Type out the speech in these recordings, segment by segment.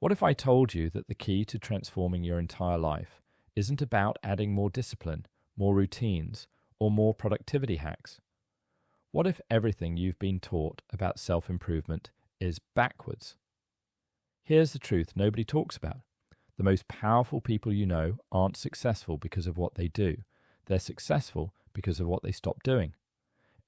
What if I told you that the key to transforming your entire life isn't about adding more discipline, more routines, or more productivity hacks? What if everything you've been taught about self-improvement is backwards? Here's the truth nobody talks about. The most powerful people you know aren't successful because of what they do. They're successful because of what they stop doing.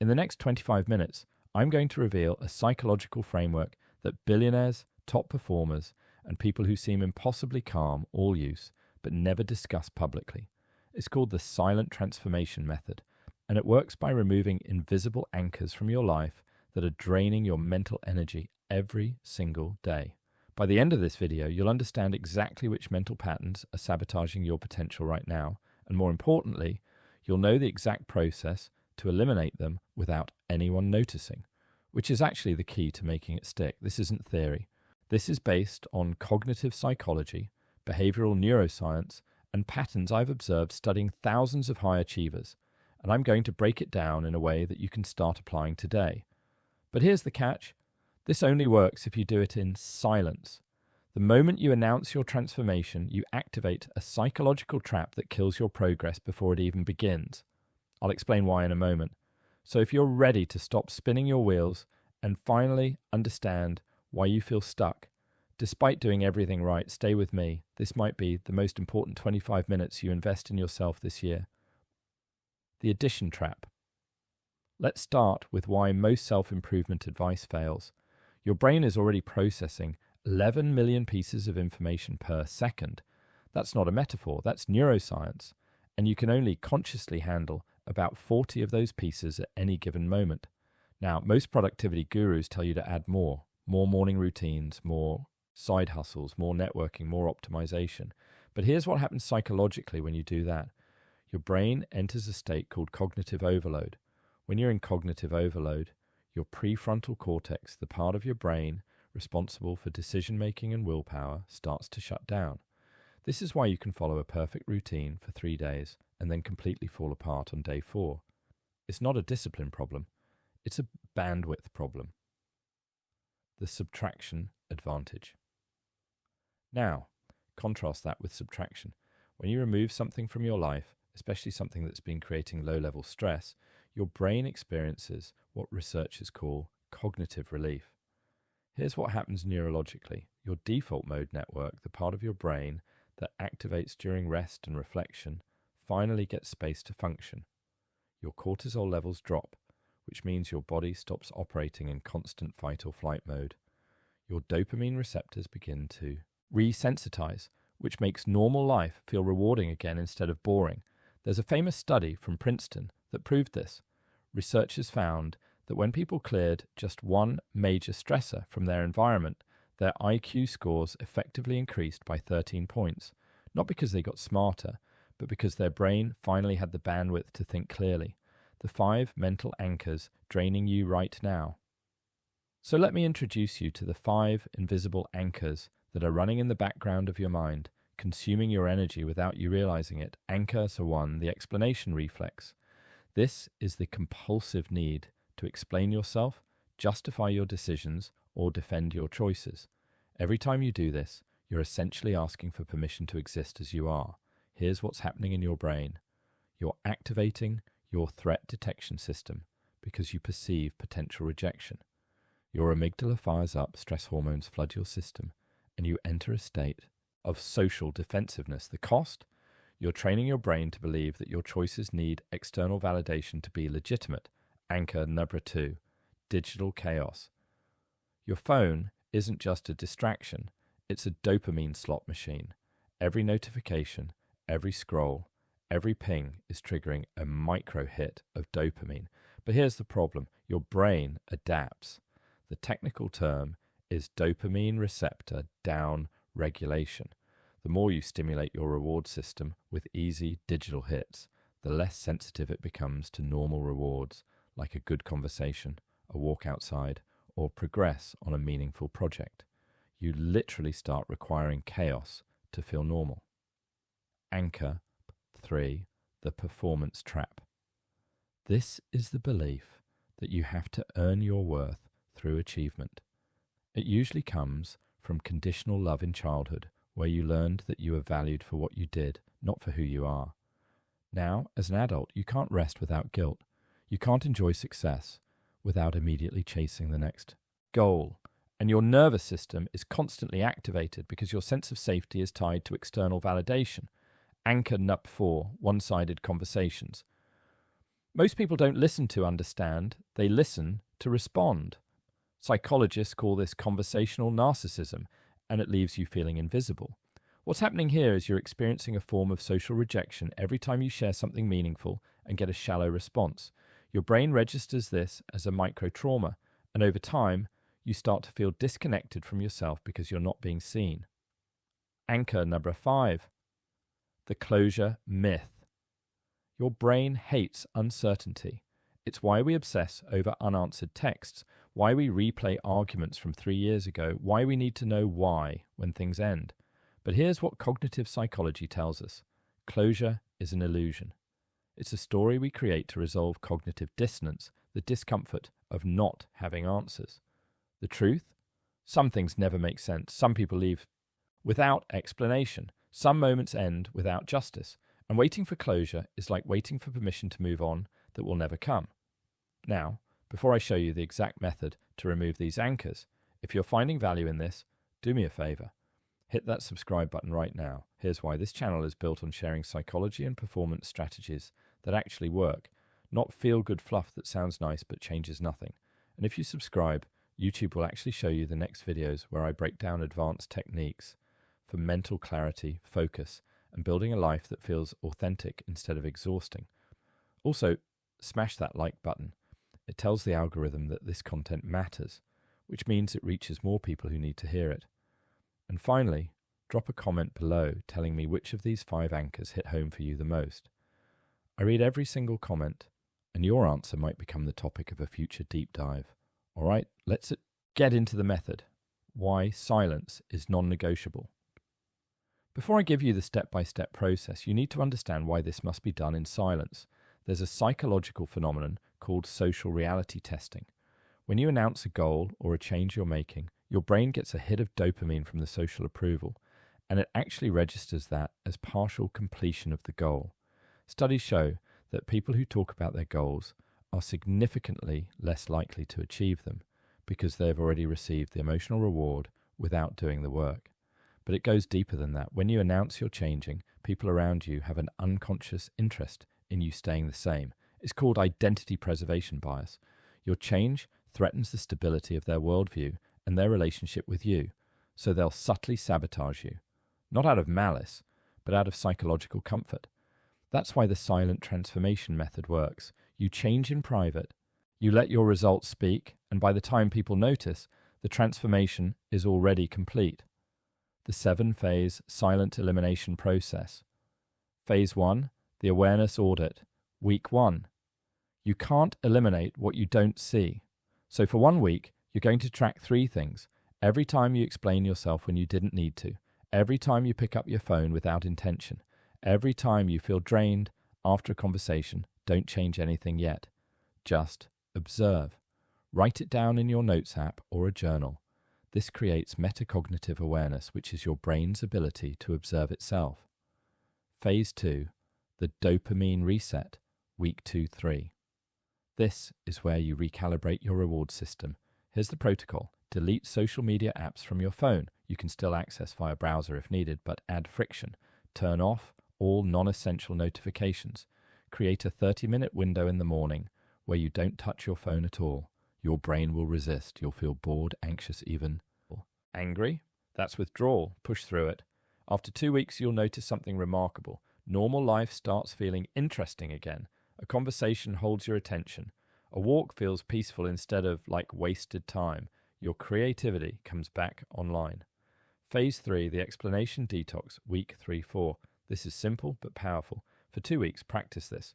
In the next 25 minutes, I'm going to reveal a psychological framework that billionaires, top performers, and people who seem impossibly calm all use, but never discuss publicly. It's called the silent transformation method, and it works by removing invisible anchors from your life that are draining your mental energy every single day. By the end of this video, you'll understand exactly which mental patterns are sabotaging your potential right now, and more importantly, you'll know the exact process to eliminate them without anyone noticing, which is actually the key to making it stick. This isn't theory. This is based on cognitive psychology, behavioral neuroscience, and patterns I've observed studying thousands of high achievers, and I'm going to break it down in a way that you can start applying today. But here's the catch. This only works if you do it in silence. The moment you announce your transformation, you activate a psychological trap that kills your progress before it even begins. I'll explain why in a moment. So if you're ready to stop spinning your wheels and finally understand why you feel stuck, despite doing everything right, stay with me. This might be the most important 25 minutes you invest in yourself this year. The addition trap. Let's start with why most self-improvement advice fails. Your brain is already processing 11 million pieces of information per second. That's not a metaphor, that's neuroscience. And you can only consciously handle about 40 of those pieces at any given moment. Now, most productivity gurus tell you to add more morning routines, more side hustles, more networking, more optimization. But here's what happens psychologically when you do that. Your brain enters a state called cognitive overload. When you're in cognitive overload, your prefrontal cortex, the part of your brain responsible for decision-making and willpower, starts to shut down. This is why you can follow a perfect routine for 3 days and then completely fall apart on day 4. It's not a discipline problem. It's a bandwidth problem. The subtraction advantage. Now, contrast that with subtraction. When you remove something from your life, especially something that's been creating low-level stress, your brain experiences what researchers call cognitive relief. Here's what happens neurologically. Your default mode network, the part of your brain that activates during rest and reflection, finally gets space to function. Your cortisol levels drop, which means your body stops operating in constant fight or flight mode. Your dopamine receptors begin to resensitize, which makes normal life feel rewarding again instead of boring. There's a famous study from Princeton that proved this. Researchers found that when people cleared just one major stressor from their environment, their IQ scores effectively increased by 13 points, not because they got smarter, but because their brain finally had the bandwidth to think clearly. The 5 mental anchors draining you right now. So let me introduce you to the 5 invisible anchors that are running in the background of your mind, consuming your energy without you realizing it. Anchor 1, the explanation reflex. This is the compulsive need to explain yourself, justify your decisions, or defend your choices. Every time you do this, you're essentially asking for permission to exist as you are. Here's what's happening in your brain. You're activating your threat detection system because you perceive potential rejection. Your amygdala fires up, stress hormones flood your system, and you enter a state of social defensiveness. The cost? You're training your brain to believe that your choices need external validation to be legitimate. Anchor number 2, digital chaos. Your phone isn't just a distraction, it's a dopamine slot machine. Every notification, every scroll, every ping is triggering a micro hit of dopamine. But here's the problem. Your brain adapts. The technical term is dopamine receptor down regulation. The more you stimulate your reward system with easy digital hits, the less sensitive it becomes to normal rewards, like a good conversation, a walk outside, or progress on a meaningful project. You literally start requiring chaos to feel normal. Anchor 3, the performance trap. This is the belief that you have to earn your worth through achievement. It usually comes from conditional love in childhood, where you learned that you were valued for what you did, not for who you are. Now, as an adult, you can't rest without guilt. You can't enjoy success without immediately chasing the next goal. And your nervous system is constantly activated because your sense of safety is tied to external validation. Anchor Nup 4, one-sided conversations. Most people don't listen to understand, they listen to respond. Psychologists call this conversational narcissism, and it leaves you feeling invisible. What's happening here is you're experiencing a form of social rejection every time you share something meaningful and get a shallow response. Your brain registers this as a micro-trauma, and over time, you start to feel disconnected from yourself because you're not being seen. Anchor number 5, the closure myth. Your brain hates uncertainty. It's why we obsess over unanswered texts, why we replay arguments from 3 years ago, why we need to know why when things end. But here's what cognitive psychology tells us. Closure is an illusion. It's a story we create to resolve cognitive dissonance, the discomfort of not having answers. The truth? Some things never make sense. Some people leave without explanation. Some moments end without justice. And waiting for closure is like waiting for permission to move on that will never come. Now, before I show you the exact method to remove these anchors, if you're finding value in this, do me a favor. Hit that subscribe button right now. Here's why. This channel is built on sharing psychology and performance strategies that actually work, not feel-good fluff that sounds nice but changes nothing. And if you subscribe, YouTube will actually show you the next videos where I break down advanced techniques for mental clarity, focus, and building a life that feels authentic instead of exhausting. Also, smash that like button. It tells the algorithm that this content matters, which means it reaches more people who need to hear it. And finally, drop a comment below telling me which of these 5 anchors hit home for you the most. I read every single comment, and your answer might become the topic of a future deep dive. All right, let's get into the method. Why silence is non-negotiable. Before I give you the step-by-step process, you need to understand why this must be done in silence. There's a psychological phenomenon called social reality testing. When you announce a goal or a change you're making, your brain gets a hit of dopamine from the social approval, and it actually registers that as partial completion of the goal. Studies show that people who talk about their goals are significantly less likely to achieve them because they've already received the emotional reward without doing the work. But it goes deeper than that. When you announce you're changing, people around you have an unconscious interest in you staying the same. It's called identity preservation bias. Your change threatens the stability of their worldview and their relationship with you, so they'll subtly sabotage you, not out of malice, but out of psychological comfort. That's why the silent transformation method works. You change in private, you let your results speak, and by the time people notice, the transformation is already complete. The 7-phase silent elimination process. Phase 1, the awareness audit. Week 1. You can't eliminate what you don't see. So for 1 week, you're going to track 3 things. Every time you explain yourself when you didn't need to. Every time you pick up your phone without intention. Every time you feel drained after a conversation. Don't change anything yet. Just observe. Write it down in your notes app or a journal. This creates metacognitive awareness, which is your brain's ability to observe itself. Phase 2, the dopamine reset, week 2-3. This is where you recalibrate your reward system. Here's the protocol. Delete social media apps from your phone. You can still access via browser if needed, but add friction. Turn off all non-essential notifications. Create a 30-minute window in the morning where you don't touch your phone at all. Your brain will resist. You'll feel bored, anxious, even angry. That's withdrawal. Push through it. After 2 weeks, you'll notice something remarkable. Normal life starts feeling interesting again. A conversation holds your attention. A walk feels peaceful instead of like wasted time. Your creativity comes back online. Phase 3, the explanation detox, week 3-4. This is simple but powerful. For 2 weeks, practice this.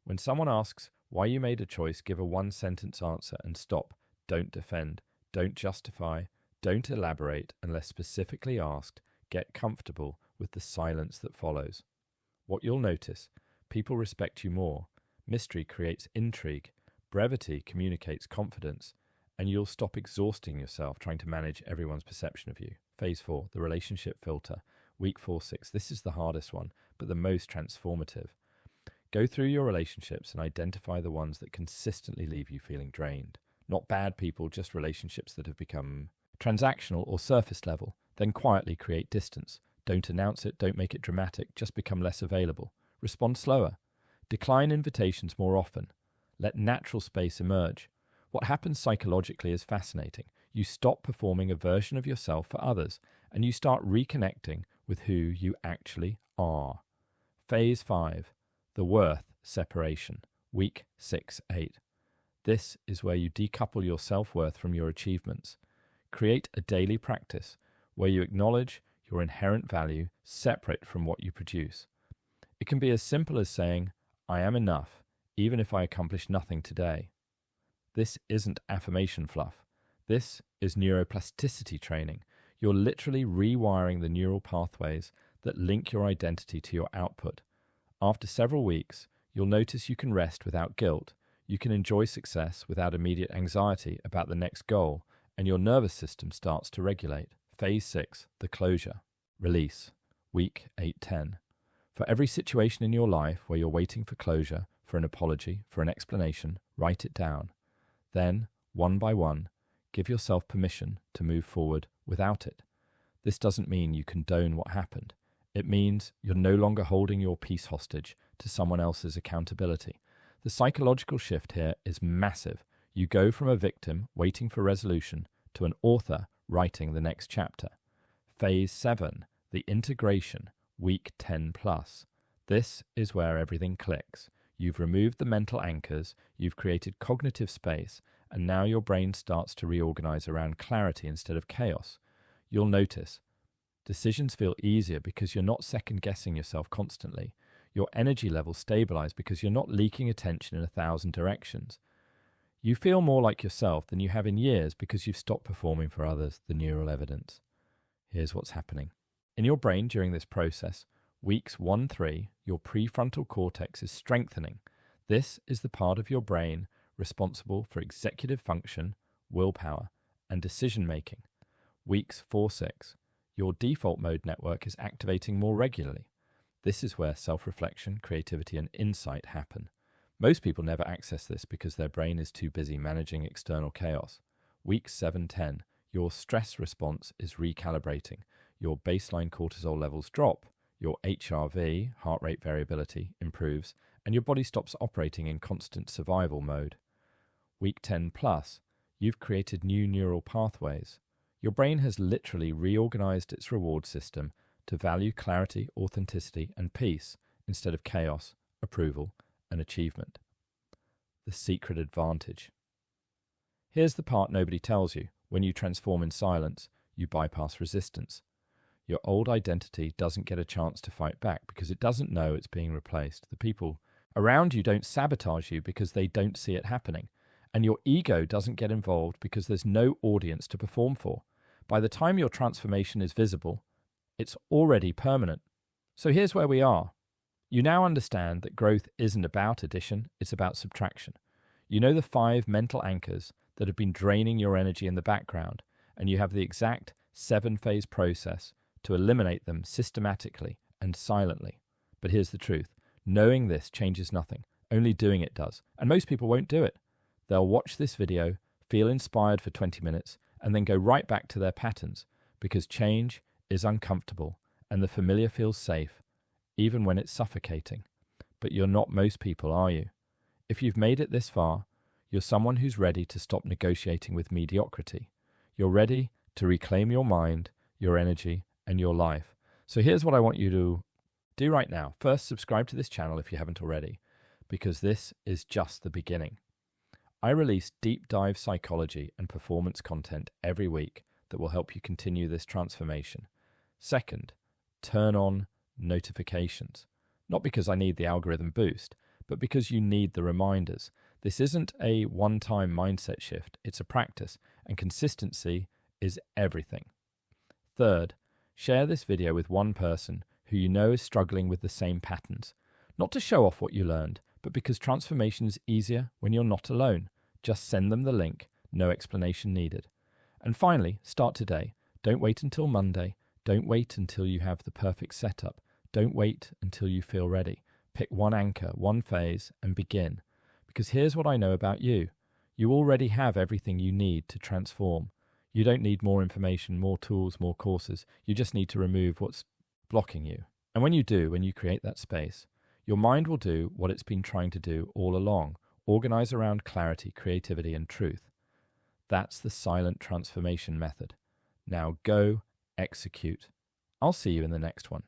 When someone asks why you made a choice, give a 1-sentence answer and stop. Don't defend. Don't justify. Don't elaborate unless specifically asked. Get comfortable with the silence that follows. What you'll notice, people respect you more. Mystery creates intrigue. Brevity communicates confidence. And you'll stop exhausting yourself trying to manage everyone's perception of you. phase 4, the relationship filter, week 4-6. This is the hardest one, but the most transformative. Go through your relationships and identify the ones that consistently leave you feeling drained. Not bad people, just relationships that have become transactional or surface level. Then quietly create distance. Don't announce it, don't make it dramatic, just become less available. Respond slower. Decline invitations more often. Let natural space emerge. What happens psychologically is fascinating. You stop performing a version of yourself for others, and you start reconnecting with who you actually are. Phase 5, the worth separation, week 6-8. This is where you decouple your self-worth from your achievements. Create a daily practice where you acknowledge your inherent value separate from what you produce. It can be as simple as saying, I am enough, even if I accomplish nothing today. This isn't affirmation fluff. This is neuroplasticity training. You're literally rewiring the neural pathways that link your identity to your output. After several weeks, you'll notice you can rest without guilt. You can enjoy success without immediate anxiety about the next goal, and your nervous system starts to regulate. Phase 6, the closure. Release, week 8-10. For every situation in your life where you're waiting for closure, for an apology, for an explanation, write it down. Then, one by one, give yourself permission to move forward without it. This doesn't mean you condone what happened. It means you're no longer holding your peace hostage to someone else's accountability. The psychological shift here is massive. You go from a victim waiting for resolution to an author writing the next chapter. Phase 7, the integration, week 10+. This is where everything clicks. You've removed the mental anchors, you've created cognitive space, and now your brain starts to reorganize around clarity instead of chaos. You'll notice decisions feel easier because you're not second-guessing yourself constantly. Your energy levels stabilize because you're not leaking attention in 1,000 directions. You feel more like yourself than you have in years because you've stopped performing for others, the neural evidence. Here's what's happening. In your brain during this process, weeks 1-3, your prefrontal cortex is strengthening. This is the part of your brain responsible for executive function, willpower, and decision-making. Weeks 4-6, your default mode network is activating more regularly. This is where self-reflection, creativity, and insight happen. Most people never access this because their brain is too busy managing external chaos. Weeks 7-10, your stress response is recalibrating. Your baseline cortisol levels drop, your HRV, heart rate variability, improves, and your body stops operating in constant survival mode. Week 10+, you've created new neural pathways. Your brain has literally reorganized its reward system to value clarity, authenticity, and peace instead of chaos, approval, and achievement. The secret advantage. Here's the part nobody tells you. When you transform in silence, you bypass resistance. Your old identity doesn't get a chance to fight back because it doesn't know it's being replaced. The people around you don't sabotage you because they don't see it happening. And your ego doesn't get involved because there's no audience to perform for. By the time your transformation is visible, it's already permanent. So here's where we are. You now understand that growth isn't about addition, it's about subtraction. You know the 5 mental anchors that have been draining your energy in the background, and you have the exact 7-phase process to eliminate them systematically and silently. But here's the truth. Knowing this changes nothing. Only doing it does. And most people won't do it. They'll watch this video, feel inspired for 20 minutes, and then go right back to their patterns because change is uncomfortable and the familiar feels safe, even when it's suffocating. But you're not most people, are you? If you've made it this far, you're someone who's ready to stop negotiating with mediocrity. You're ready to reclaim your mind, your energy, and your life. So here's what I want you to do right now. First, subscribe to this channel if you haven't already, because this is just the beginning. I release deep dive psychology and performance content every week that will help you continue this transformation. Second, turn on notifications. Not because I need the algorithm boost, but because you need the reminders. This isn't a one-time mindset shift, it's a practice, and consistency is everything. Third, share this video with one person who you know is struggling with the same patterns. Not to show off what you learned, but because transformation is easier when you're not alone. Just send them the link, no explanation needed. And finally, start today. Don't wait until Monday. Don't wait until you have the perfect setup. Don't wait until you feel ready. Pick one anchor, one phase, and begin. Because here's what I know about you. You already have everything you need to transform. You don't need more information, more tools, more courses. You just need to remove what's blocking you. And when you create that space, your mind will do what it's been trying to do all along. Organize around clarity, creativity, and truth. That's the silent transformation method. Now go execute. I'll see you in the next one.